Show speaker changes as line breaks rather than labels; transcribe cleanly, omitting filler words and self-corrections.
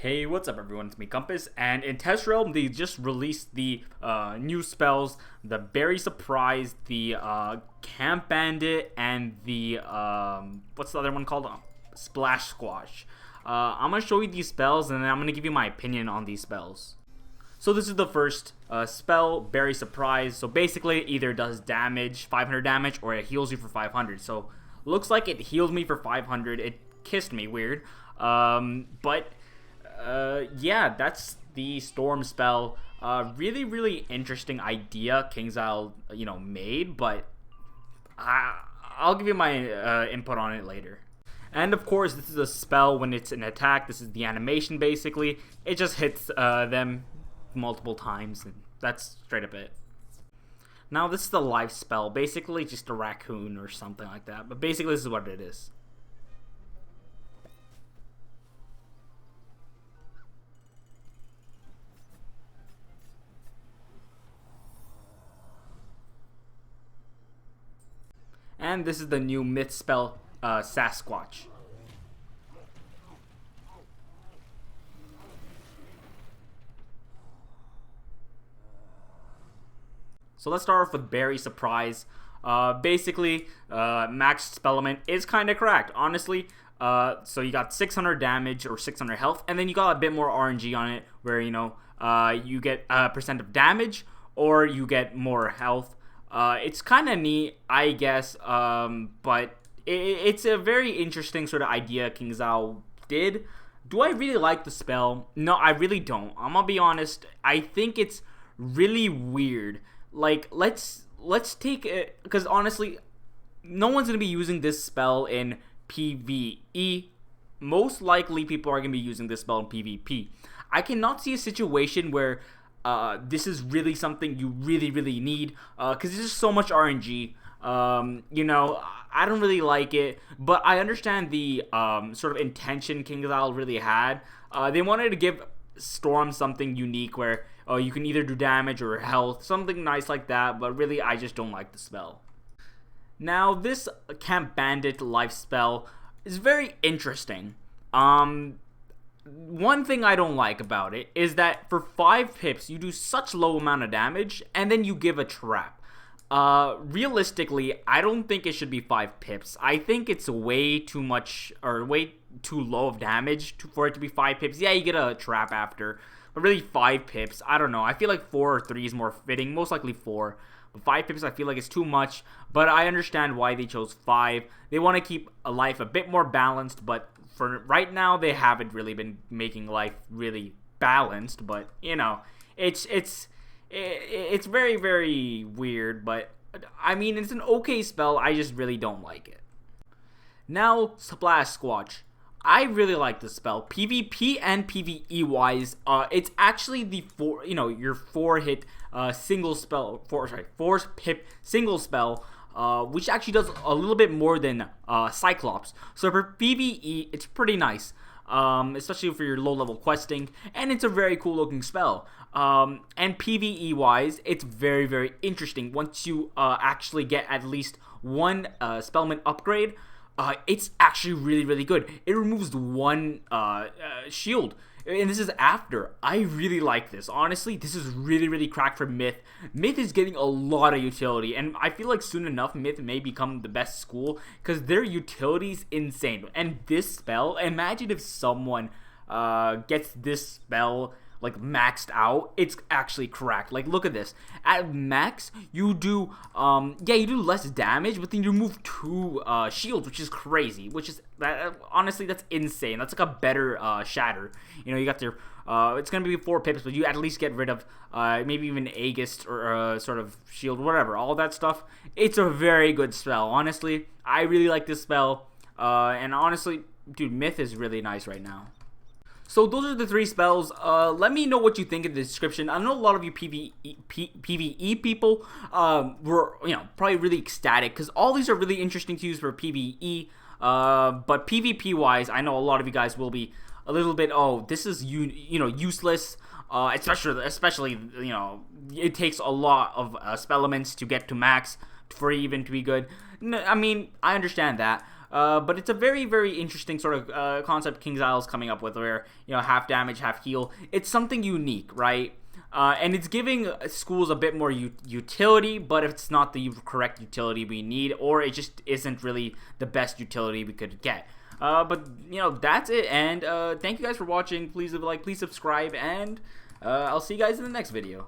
Hey, what's up everyone, it's me Compass, and in Test Realm they just released the new spells, the Berry Surprise, the Camp Bandit, and the, what's the other one called? Splash Squatch. I'm going to show you these spells and then I'm going to give you my opinion on these spells. So this is the first spell, Berry Surprise. So basically it either does damage, 500 damage, or it heals you for 500. So looks like it healed me for 500, it kissed me, weird. Yeah, that's the Storm spell. Really interesting idea KingsIsle, made, but I'll give you my input on it later. And of course, this is a spell when it's an attack. This is the animation, basically. It just hits them multiple times, and that's straight up it. Now, this is the life spell. Basically, just a raccoon or something like that. But basically, this is what it is. And this is the new myth spell, Sasquatch. So let's start off with Berry Surprise. Basically, max spell element is kind of cracked, honestly. So you got 600 damage or 600 health, and then you got a bit more RNG on it, where you get a percent of damage or you get more health. It's kind of neat, I guess, but it's a very interesting sort of idea KingsIsle did. Do I really like the spell? No, I really don't. I'm gonna be honest. I think it's really weird. Like, let's take it, because honestly, no one's gonna be using this spell in PvE. Most likely, people are gonna be using this spell in PvP. I cannot see a situation where this is really something you really need, because there's just so much RNG. I don't really like it, but I understand the sort of intention KingsIsle really had. They wanted to give Storm something unique where you can either do damage or health, something nice like that, but really I just don't like the spell. Now, this Camp Bandit Life spell is very interesting. One thing I don't like about it is that for 5 pips, you do such low amount of damage, and then you give a trap. Realistically, I don't think it should be 5 pips. I think it's way too much, or way too low of damage for it to be 5 pips. Yeah, you get a trap after, but really 5 pips, I don't know. I feel like 4 or 3 is more fitting, most likely 4. But 5 pips, I feel like it's too much, but I understand why they chose 5. They want to keep a life a bit more balanced, but for right now, they haven't really been making life really balanced, but, it's very weird, but, I mean, it's an okay spell, I just really don't like it. Now, Splash Squatch. I really like this spell. PvP and PvE wise, it's actually the your 4-hit single spell, 4-pip single spell, which actually does a little bit more than Cyclops. So for PvE, it's pretty nice, especially for your low-level questing, and it's a very cool looking spell. And PvE wise, it's very interesting. Once you actually get at least one spellman upgrade, it's actually really good. It removes 1 shield, and this is after. I really like this. Honestly, this is really cracked for Myth. Myth is getting a lot of utility, and I feel like soon enough Myth may become the best school, because their utility is insane. And this spell, imagine if someone gets this spell like maxed out, it's actually cracked. Like, look at this. At max, you do you do less damage, but then you remove 2 shields, which is crazy. Which is honestly, that's insane. That's like a better shatter. You got your it's gonna be 4 pips, but you at least get rid of maybe even Aegis or sort of shield, whatever, all that stuff. It's a very good spell. Honestly, I really like this spell, and honestly, dude, Myth is really nice right now. So those are the 3 spells. Let me know what you think in the description. I know a lot of you PvE people were probably really ecstatic, because all these are really interesting to use for PvE. But PvP wise, I know a lot of you guys will be a little bit, oh, this is useless. Especially it takes a lot of spell elements to get to max for even to be good. I mean, I understand that. But it's a very, very interesting sort of concept King's Isle is coming up with, where, you know, half damage, half heal. It's something unique, right? And it's giving schools a bit more utility, but it's not the correct utility we need, or it just isn't really the best utility we could get. But, you know, that's it, and thank you guys for watching. Please leave a like, please subscribe, and I'll see you guys in the next video.